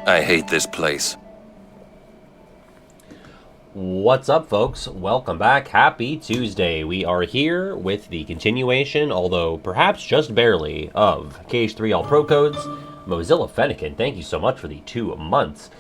I hate this place. What's up, folks? Welcome back. Happy Tuesday. We are here with the continuation, although perhaps just barely, of KH3 All Pro Codes. Mozilla Fennekin, thank you so much for the 2 months.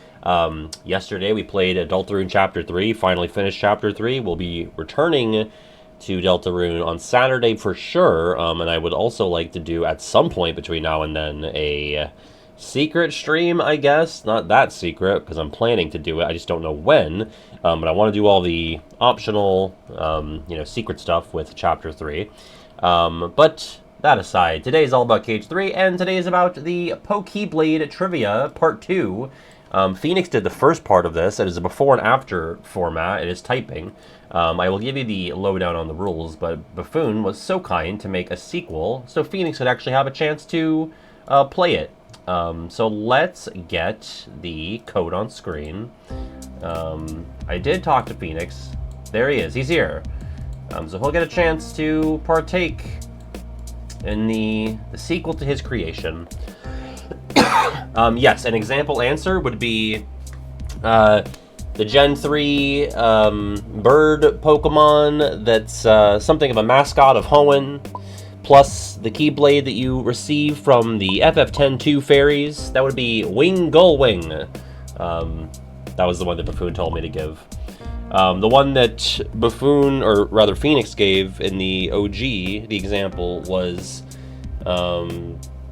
Yesterday we played Deltarune Chapter 3, finally finished Chapter 3. We'll be returning to Deltarune on Saturday for sure, and I would also like to do at some point between now and then a secret stream, I guess. Not that secret, because I'm planning to do it. I just don't know when. But I want to do all the optional, secret stuff with Chapter 3. But that aside, today is all about KH3, and today is about the Pokeblade Trivia Part 2. Phoenix did the first part of this. It is a before and after format. It is typing. I will give you the lowdown on the rules, but Buffoon was so kind to make a sequel, so Phoenix would actually have a chance to play it. So let's get the code on screen. I did talk to Phoenix. There he is. He's here. So he'll get a chance to partake in the sequel to his creation. Yes, an example answer would be the Gen 3 bird Pokemon that's something of a mascot of Hoenn, plus the Keyblade that you receive from the FF10-2 fairies. That would be Wing Gullwing. That was the one that Buffoon told me to give. The one that Buffoon, or rather Phoenix, gave in the OG, the example, was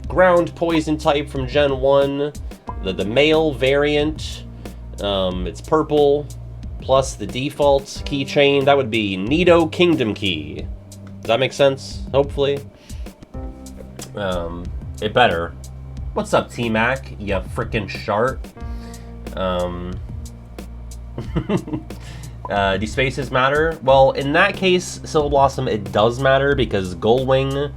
Ground Poison type from Gen 1, the male variant. It's purple, plus the default keychain. That would be Nido Kingdom Key. Does that make sense? Hopefully. It better. What's up, T-Mac? You frickin' shart. Do spaces matter? Well, in that case, Silverblossom, it does matter, because Gullwing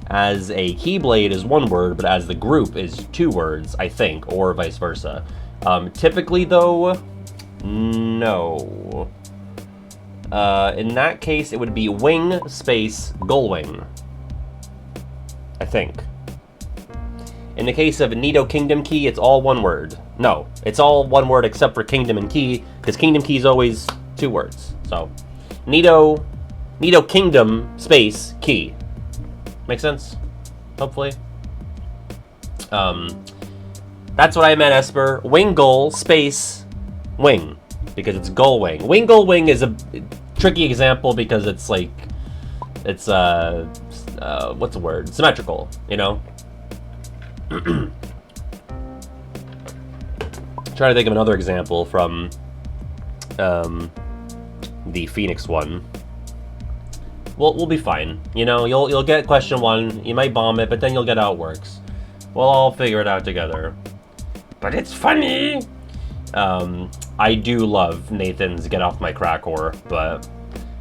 as a Keyblade is one word, but as the group is 2 words, I think, or vice versa. Typically, though, no. In that case, it would be Wing space Gullwing, I think. In the case of Nido Kingdom Key, it's all one word. No, it's all one word except for Kingdom and Key, because Kingdom Key is always 2 words. So, Nido Kingdom space Key. Make sense? Hopefully. That's what I meant, Esper. Wing Gull space Wing, because it's Gullwing. Wing Gullwing is a tricky example because it's like, it's what's the word? Symmetrical, you know? Trying to think of another example from the Phoenix one. We'll be fine. You know, you'll get question 1. You might bomb it, but then you'll get how it works. We'll all figure it out together. But it's funny. I do love Nathan's Get Off My Crack Whore, but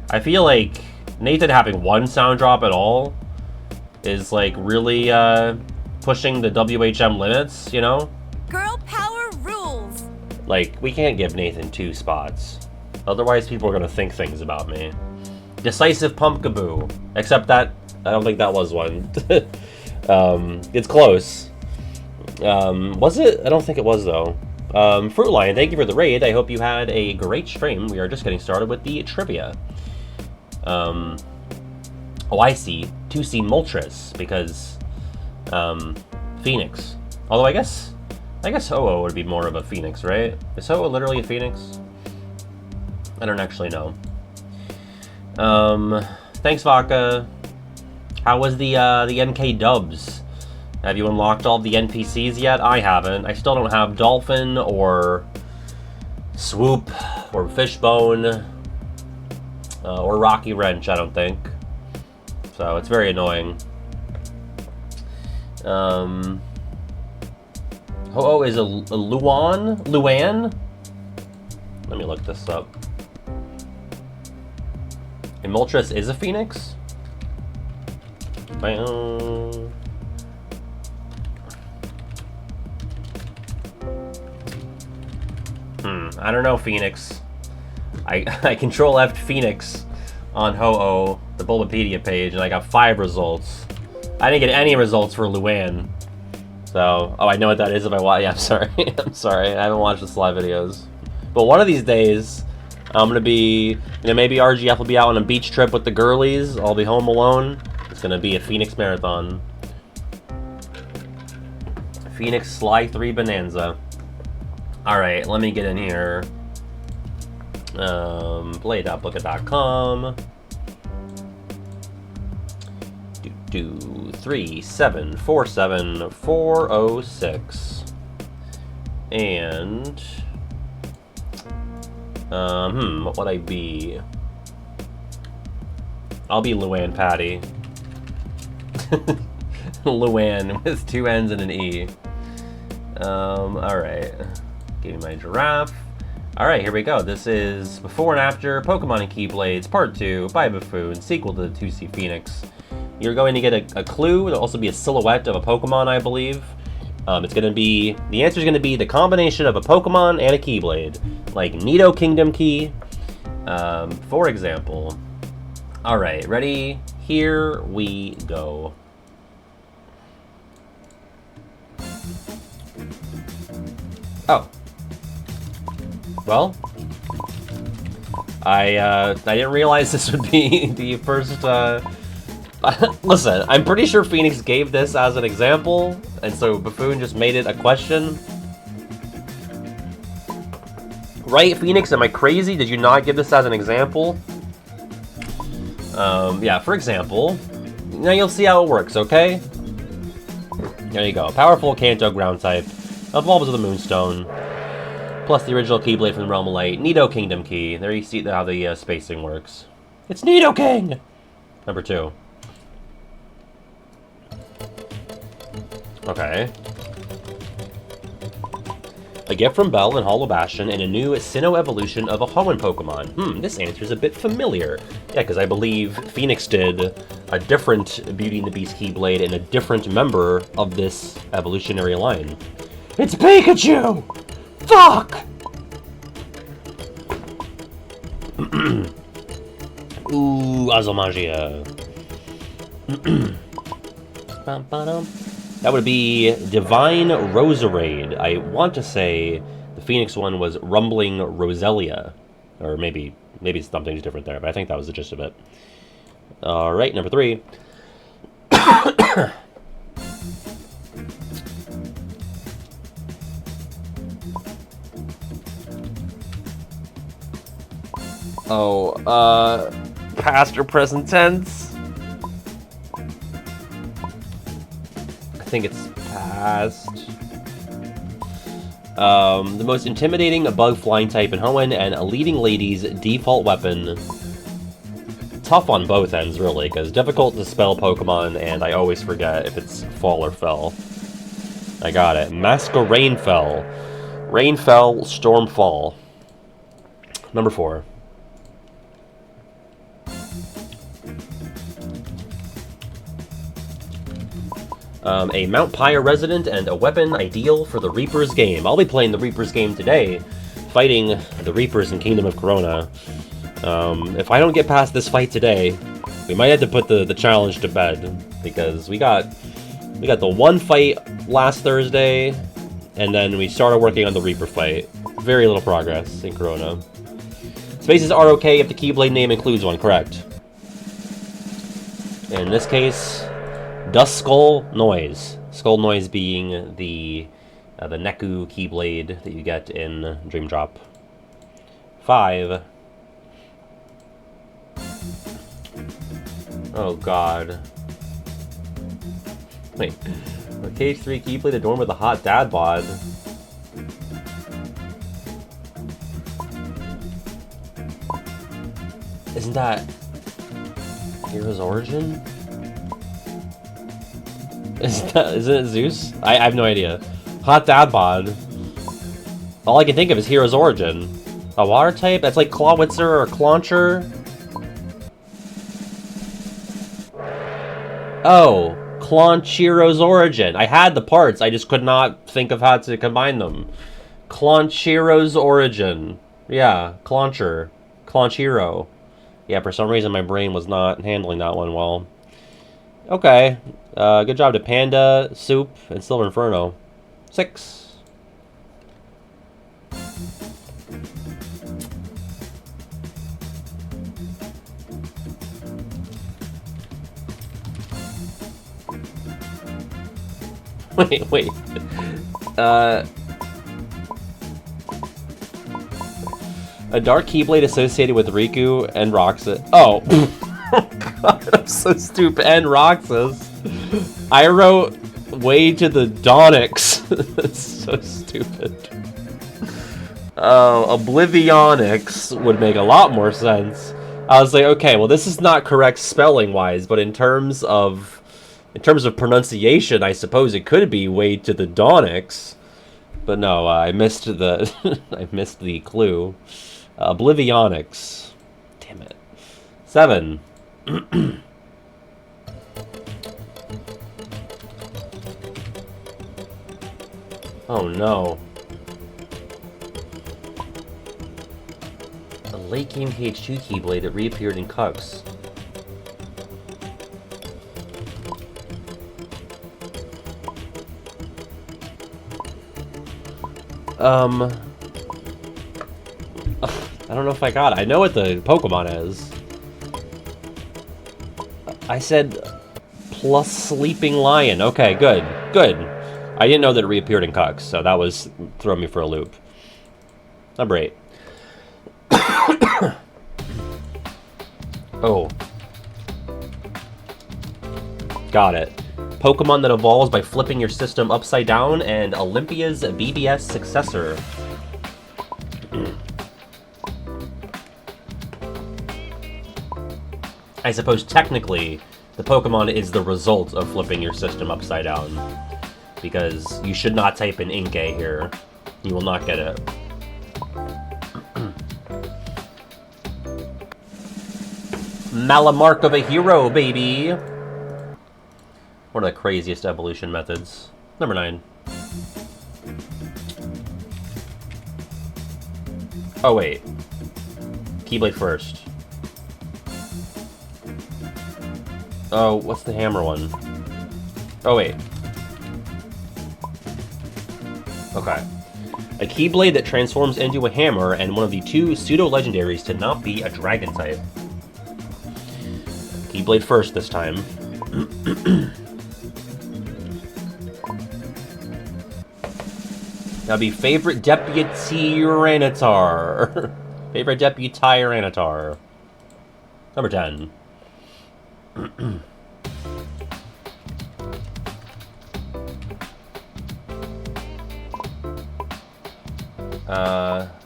I feel like Nathan having 1 sound drop at all is like really pushing the WHM limits, you know? Girl power rules. Like, we can't give Nathan 2 spots. Otherwise, people are going to think things about me. Decisive Pumpkaboo. Except that, I don't think that was one. It's close. Was it? I don't think it was, though. Fruit Lion, thank you for the raid. I hope you had a great stream. We are just getting started with the trivia. Oh, I see. 2C Moltres, because Phoenix. Although I guess Ho-Oh would be more of a Phoenix, right? Is Ho-Oh literally a Phoenix? I don't actually know. Thanks, Vodka. How was the NK dubs? Have you unlocked all the NPCs yet? I haven't. I still don't have Dolphin or Swoop or Fishbone or Rocky Wrench, I don't think. So it's very annoying. Ho-Oh is a Luan? Let me look this up. And Moltres is a Phoenix? Bam. I don't know, Phoenix. I control F Phoenix on Ho-Oh, the Bulbapedia page, and I got 5 results. I didn't get any results for Luan. So, oh, I know what that is if I watch. Yeah, I'm sorry. I'm sorry. I haven't watched the Sly videos. But one of these days, I'm gonna be, you know, maybe RGF will be out on a beach trip with the girlies. I'll be home alone. It's gonna be a Phoenix marathon. Phoenix Sly 3 Bonanza. Alright, let me get in here. Play.blooket.com. 3747406. And what would I be? I'll be Luann Patty. Luann with 2 N's and an E. Alright. Give me my giraffe. Alright, here we go. This is Before and After Pokemon and Keyblades Part 2 by Buffoon, sequel to the 2C Phoenix. You're going to get a clue. There'll also be a silhouette of a Pokemon, I believe. It's going to be, the answer is going to be the combination of a Pokemon and a Keyblade. Like Nido Kingdom Key, for example. Alright, ready? Here we go. Oh. Well, I didn't realize this would be the first, listen, I'm pretty sure Phoenix gave this as an example, and so Buffoon just made it a question. Right, Phoenix? Am I crazy? Did you not give this as an example? Yeah, for example, now you'll see how it works, okay? There you go. Powerful Kanto ground type, evolves with a Moonstone, plus the original Keyblade from the Realm of Light, Nido Kingdom Key. There you see how the spacing works. It's Nido King! Number 2. Okay. A gift from Belle and Hollow Bastion and a new Sinnoh evolution of a Hoenn Pokemon. This answer's a bit familiar. Yeah, because I believe Phoenix did a different Beauty and the Beast Keyblade and a different member of this evolutionary line. It's Pikachu! Fuck! Ooh, Azomagia. That would be Divine Roserade. I want to say the Phoenix one was Rumbling Roselia. Or maybe something's different there, but I think that was the gist of it. Alright, number 3. Past or present tense? I think it's past. The most intimidating bug flying type in Hoenn and a leading lady's default weapon. Tough on both ends, really, because difficult to spell Pokemon, and I always forget if it's fall or fell. I got it. Masquerainfell. Rainfell, Stormfall. Number 4. A Mount Pyre resident and a weapon ideal for the Reapers game. I'll be playing the Reapers game today, fighting the Reapers in Kingdom of Corona. If I don't get past this fight today, we might have to put the challenge to bed, because we got the one fight last Thursday, and then we started working on the Reaper fight. Very little progress in Corona. Spaces are okay if the Keyblade name includes one, correct? In this case, Dust Skull Noise. Skull Noise being the Neku Keyblade that you get in Dream Drop. 5. Oh god. Wait. A Cage 3 Keyblade adorned with a hot dad bod. Isn't that Hero's Origin? Isn't it Zeus? I have no idea. Hot dad bod. All I can think of is Hero's Origin. A water type? That's like Clawitzer or Clauncher. Oh, Claunchero's Origin. I had the parts, I just could not think of how to combine them. Claunchero's Origin. Yeah, Clauncher. Claunchero. Yeah, for some reason my brain was not handling that one well. Okay. Good job to Panda, Soup, and Silver Inferno. 6. Wait. A dark Keyblade associated with Riku and Roxas. Oh. God, I'm so stupid. And Roxas. I wrote Way to the Donix. That's so stupid. Oblivionix would make a lot more sense. I was like, okay, well, this is not correct spelling-wise, but in terms of pronunciation, I suppose it could be Way to the Donix. But no, I missed the I missed the clue. Oblivionix. Damn it. 7. Oh no. A late game KH2 Keyblade that reappeared in Cucks. I don't know if I got it. I know what the Pokemon is. I said plus Sleeping Lion. Okay, good. Good. I didn't know that it reappeared in Cucks, so that was throwing me for a loop. Number 8. Oh. Got it. Pokemon that evolves by flipping your system upside down, and Olympia's BBS successor. I suppose technically, the Pokemon is the result of flipping your system upside down. Because you should not type in Inkay here. You will not get it. Malamark of a hero, baby! One of the craziest evolution methods. Number 9. Oh, wait. Keyblade first. Oh, what's the hammer one? Oh, wait. Okay. A Keyblade that transforms into a hammer, and one of the 2 pseudo-legendaries to not be a dragon type. Keyblade first this time. That'd be favorite deputy Tyranitar. Favorite deputy Tyranitar. Number 10.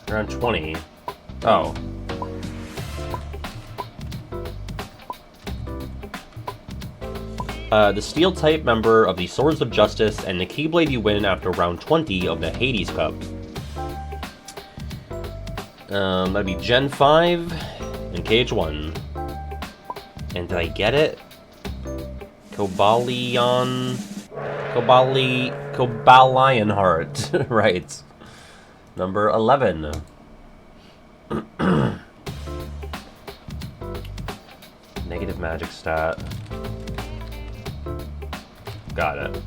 Around 20. Oh. The Steel type member of the Swords of Justice, and the Keyblade you win after round 20 of the Hades Cup. That'd be Gen 5 and KH1. And did I get it? Cobalion Heart. Right. Number 11. Negative magic stat. Got it.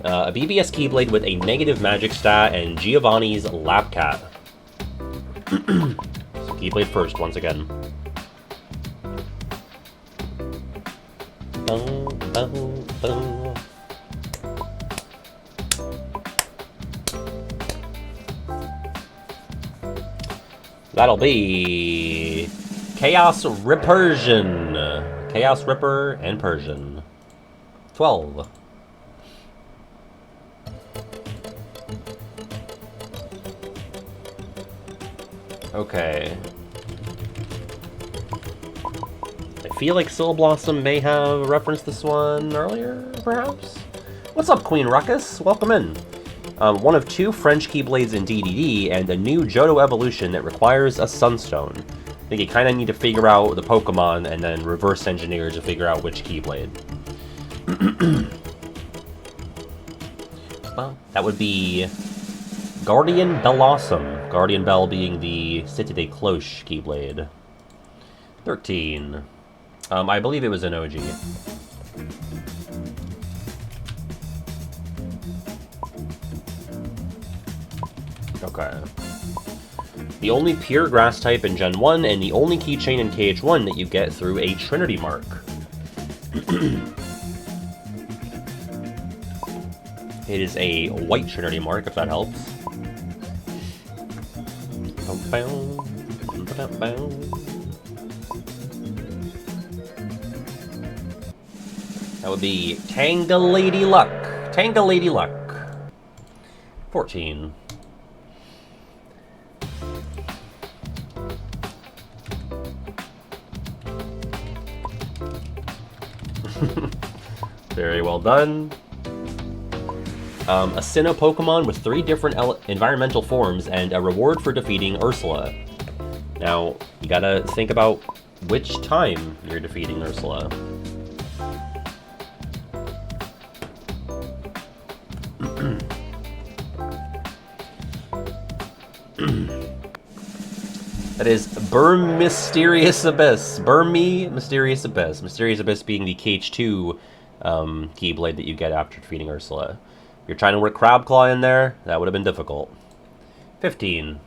A BBS Keyblade with a negative magic stat and Giovanni's Lap Cat. So Keyblade first once again. Boom, boom, boom. That'll be Chaos Rippersion. Chaos Ripper and Persian. 12. Okay. I feel like Soul Blossom may have referenced this one earlier, perhaps? What's up, Queen Ruckus? Welcome in. One of 2 French Keyblades in DDD, and a new Johto evolution that requires a Sunstone. I think you kind of need to figure out the Pokemon and then reverse engineer to figure out which Keyblade. Well, that would be Guardian Bellossom. Guardian Bell being the Cité de Cloche Keyblade. 13. I believe it was an OG. Okay. The only pure grass type in Gen 1, and the only keychain in KH1 that you get through a Trinity mark. It is a white Trinity mark, if that helps. That would be Tanga-Lady Luck. Tanga-Lady Luck. 14. Very well done. A Sinnoh Pokemon with 3 different environmental forms and a reward for defeating Ursula. Now, you gotta think about which time you're defeating Ursula. That is Burm Mysterious Abyss. Burmy Mysterious Abyss. Mysterious Abyss being the KH2 Keyblade that you get after defeating Ursula. If you're trying to work Crab Claw in there, that would have been difficult. 15.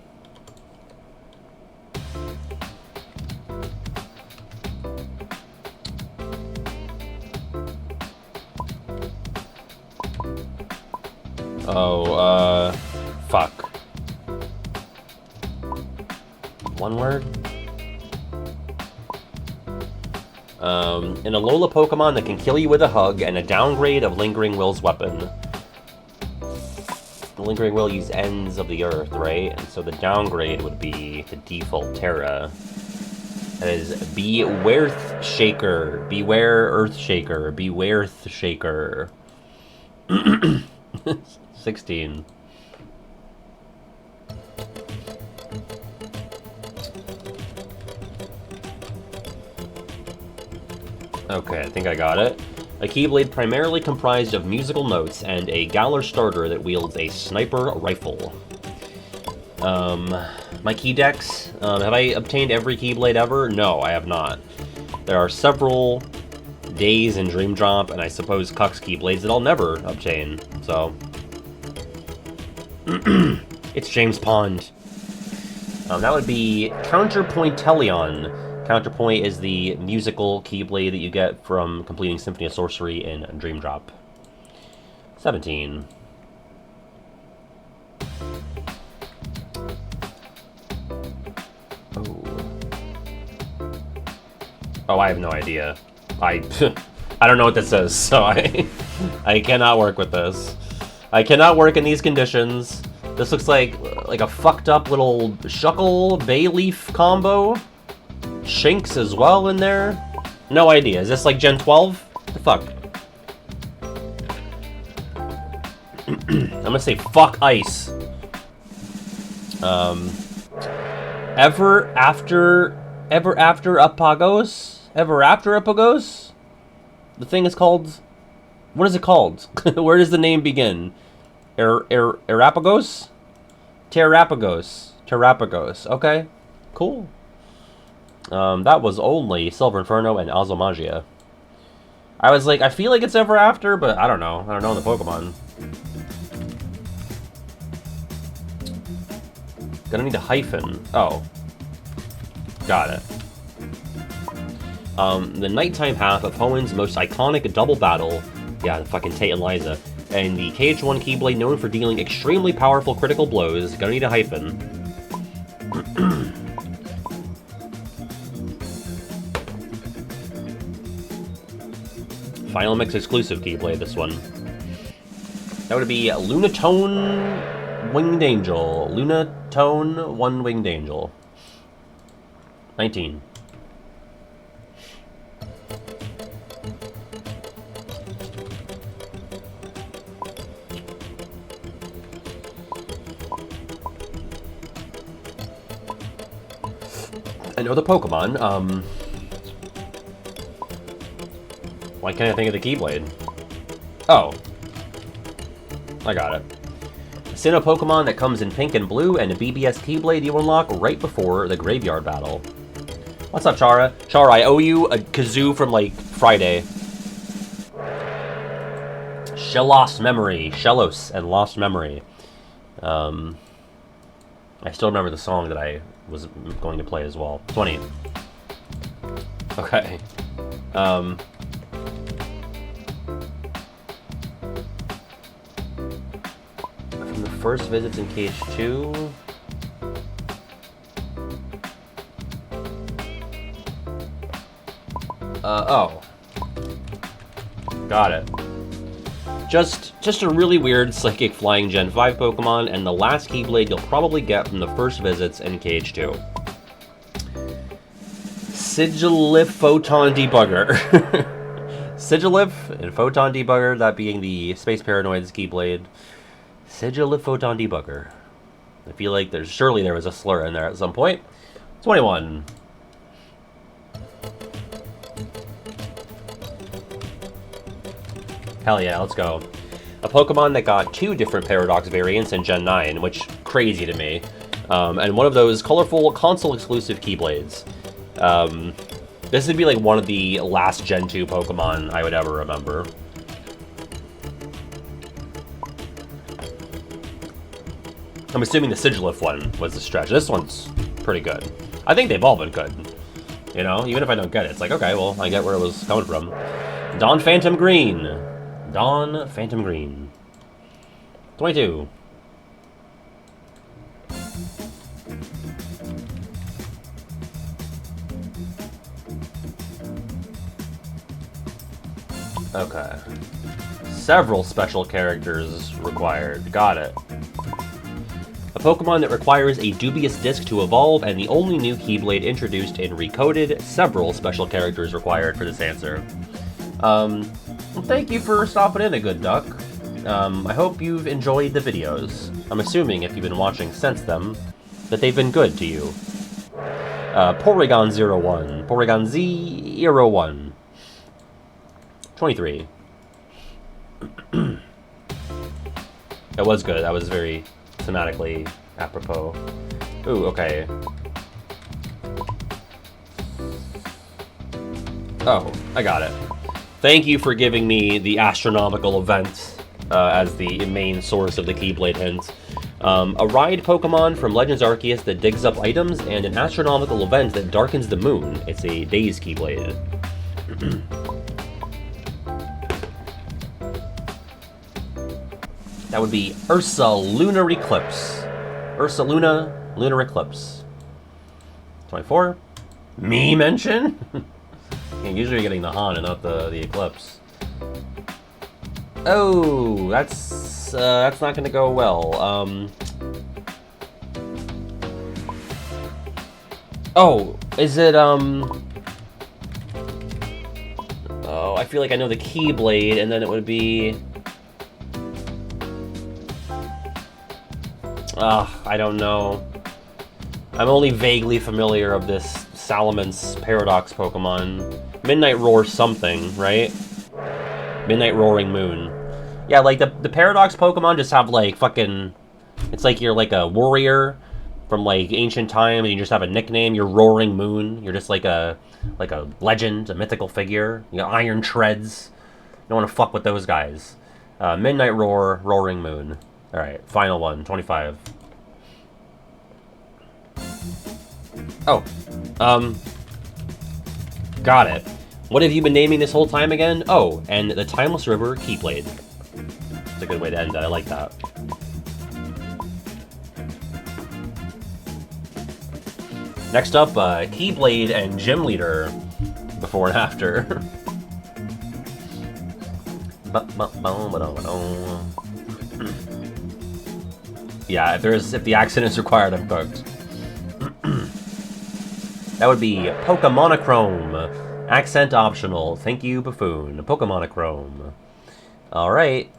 Oh, fuck. One word? An Alola Pokemon that can kill you with a hug, and a downgrade of Lingering Will's weapon. The Lingering Will uses ends of the earth, right? And so the downgrade would be the default Terra. That is Bewearth Shaker. Beware Earth Shaker. Bewearth Shaker. 16. Okay, I think I got it. A Keyblade primarily comprised of musical notes and a Galar starter that wields a sniper rifle. My Keydex, have I obtained every Keyblade ever? No, I have not. There are several Days in Dream Drop, and I suppose Cuck's Keyblades that I'll never obtain, so... It's James Pond. That would be Counterpointelion. Counterpoint is the musical Keyblade that you get from completing Symphony of Sorcery in Dream Drop. 17. Oh, I have no idea. I don't know what this is, so I cannot work with this. I cannot work in these conditions. This looks like a fucked up little Shuckle Bayleaf combo. Shinx as well in there. No idea. Is this like Gen 12? The fuck? I'm gonna say fuck ice. Ever after Apagos? Ever after Apagos? The thing is called... What is it called? Where does the name begin? Terrapagos? Terrapagos. Okay. Cool. That was only Silver Inferno and Azomagia. I was like, I feel like it's Ever After, but I don't know. I don't know the Pokemon. Gonna need a hyphen. Oh. Got it. The nighttime half of Hoenn's most iconic double battle. Yeah, fucking Tate and Liza. And the KH1 Keyblade known for dealing extremely powerful critical blows. Gonna need a hyphen. Final Mix exclusive Keyblade, this one. That would be Lunatone Winged Angel. Lunatone One Winged Angel. 19. I know the Pokemon, why can't I think of the Keyblade? Oh. I got it. A Sinnoh Pokemon that comes in pink and blue, and a BBS Keyblade you unlock right before the Graveyard Battle. What's up, Chara? Chara, I owe you a kazoo from, like, Friday. Lost Memory. Shellos and Lost Memory. I still remember the song that I was going to play as well. 20. Okay. From the first visits in Cage 2... oh. Got it. Just a really weird Psychic Flying Gen 5 Pokemon, and the last Keyblade you'll probably get from the first visits in Cage 2. Sigilif Photon Debugger. Sigilif and Photon Debugger, that being the Space Paranoid's Keyblade. Sigilif Photon Debugger. I feel like surely there was a slur in there at some point. 21. Hell yeah, let's go. A Pokemon that got 2 different Paradox variants in Gen 9, which crazy to me. And one of those colorful console-exclusive Keyblades. This would be like one of the last Gen 2 Pokemon I would ever remember. I'm assuming the Sigilif one was the stretch. This one's pretty good. I think they've all been good. You know, even if I don't get it, it's like, okay, well, I get where it was coming from. Dawn Phantom Green. Dawn Phantom Green. 22. Okay. Several special characters required. Got it. A Pokemon that requires a dubious disc to evolve, and the only new Keyblade introduced and recoded. Several special characters required for this answer. Well, thank you for stopping in, a good duck. I hope you've enjoyed the videos. I'm assuming, if you've been watching since them, that they've been good to you. Porygon01. Porygon Z01. 23. That was good. That was very thematically apropos. Ooh, okay. Oh, I got it. Thank you for giving me the astronomical event as the main source of the Keyblade hint. A ride Pokemon from Legends Arceus that digs up items, and an astronomical event that darkens the moon. It's a Daze Keyblade. That would be Ursa Lunar Eclipse. Ursa Luna Lunar Eclipse. 24. Me mention? Yeah, usually you're getting the Han and not the Eclipse. Oh, that's not gonna go well. Oh, is it oh, I feel like I know the Keyblade, and then it would be I don't know. I'm only vaguely familiar of this Salamence Paradox Pokemon. Midnight Roar something, right? Midnight Roaring Moon. Yeah, like the Paradox Pokemon just have like fucking... It's like you're like a warrior from like ancient times, and you just have a nickname. You're Roaring Moon. You're just like a legend, a mythical figure. You got iron treads. You don't want to fuck with those guys. Midnight Roar, Roaring Moon. Alright, final one, 25. Oh. Got it. What have you been naming this whole time again? Oh, and the Timeless River Keyblade. That's a good way to end that. I like that. Next up, Keyblade and Gym Leader. Before and after. Yeah, if the accent is required, I'm cooked. That would be Pokemonochrome. Accent optional. Thank you, Buffoon. Pokemonochrome. Alright.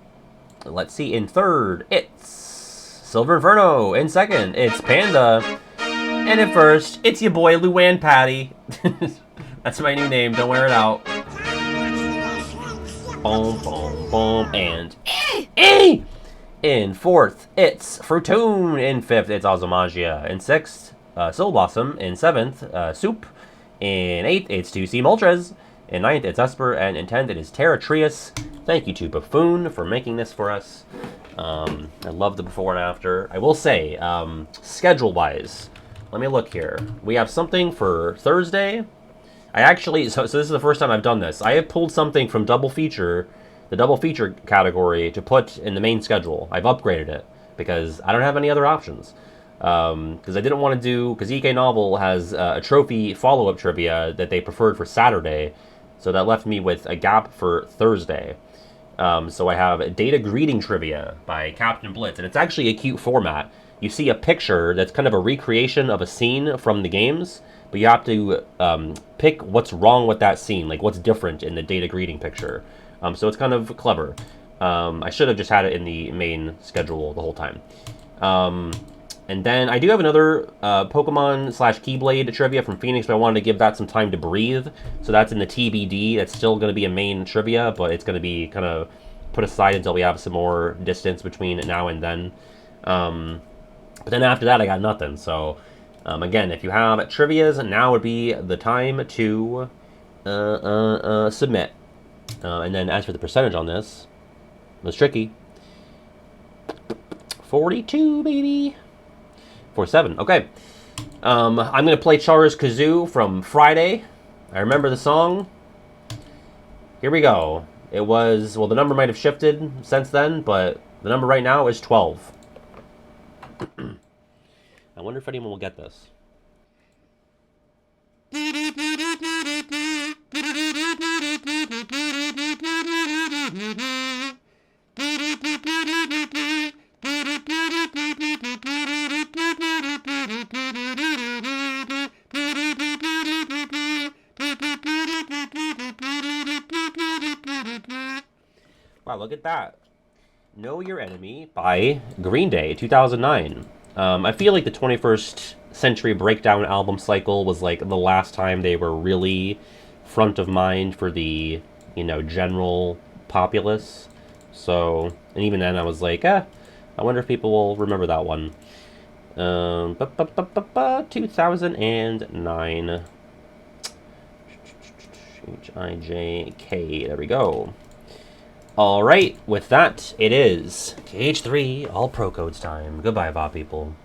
Let's see. In third, it's Silver Inferno. In second, it's Panda. And in first, it's your boy Luann Patty. That's my new name. Don't wear it out. Boom, boom, boom, and... In fourth, it's Fruitoon. In fifth, it's Ozomagia. In sixth, Soul Blossom. In seventh, Soup. In eighth, it's 2C Moltres. In ninth, it's Esper, and in 10th, it is Terratrius. Thank you to Buffoon for making this for us. I love the before and after. I will say, schedule-wise, let me look here. We have something for Thursday. I actually, so this is the first time I've done this. I have pulled something from the double feature category to put in the main schedule. I've upgraded it because I don't have any other options. Because I didn't want to do, because EK Novel has a trophy follow-up trivia that they preferred for Saturday, so that left me with a gap for Thursday. So I have Data Greeting Trivia by Captain Blitz, and it's actually a cute format. You see a picture that's kind of a recreation of a scene from the games, but you have to pick what's wrong with that scene, like what's different in the Data Greeting picture. So it's kind of clever. I should have just had it in the main schedule the whole time. And then I do have another Pokemon / Keyblade trivia from Phoenix, but I wanted to give that some time to breathe. So that's in the TBD. That's still going to be a main trivia, but it's going to be kind of put aside until we have some more distance between now and then. But then after that, I got nothing. So again, if you have trivias, now would be the time to submit. And then as for the percentage on this, it was tricky. 42, baby. 47. Okay. I'm going to play Char's Kazoo from Friday. I remember the song. Here we go. It was, well, the number might have shifted since then, but the number right now is 12. I wonder if anyone will get this. Wow, look at that. Know Your Enemy by Green Day, 2009. I feel like the 21st Century Breakdown album cycle was like the last time they were really front of mind for the, you know, general populace. So, and even then I was like, I wonder if people will remember that one. 2009. H-I-J-K, there we go. Alright, with that, it is KH3 All Pro Codes time. Goodbye, Bob people.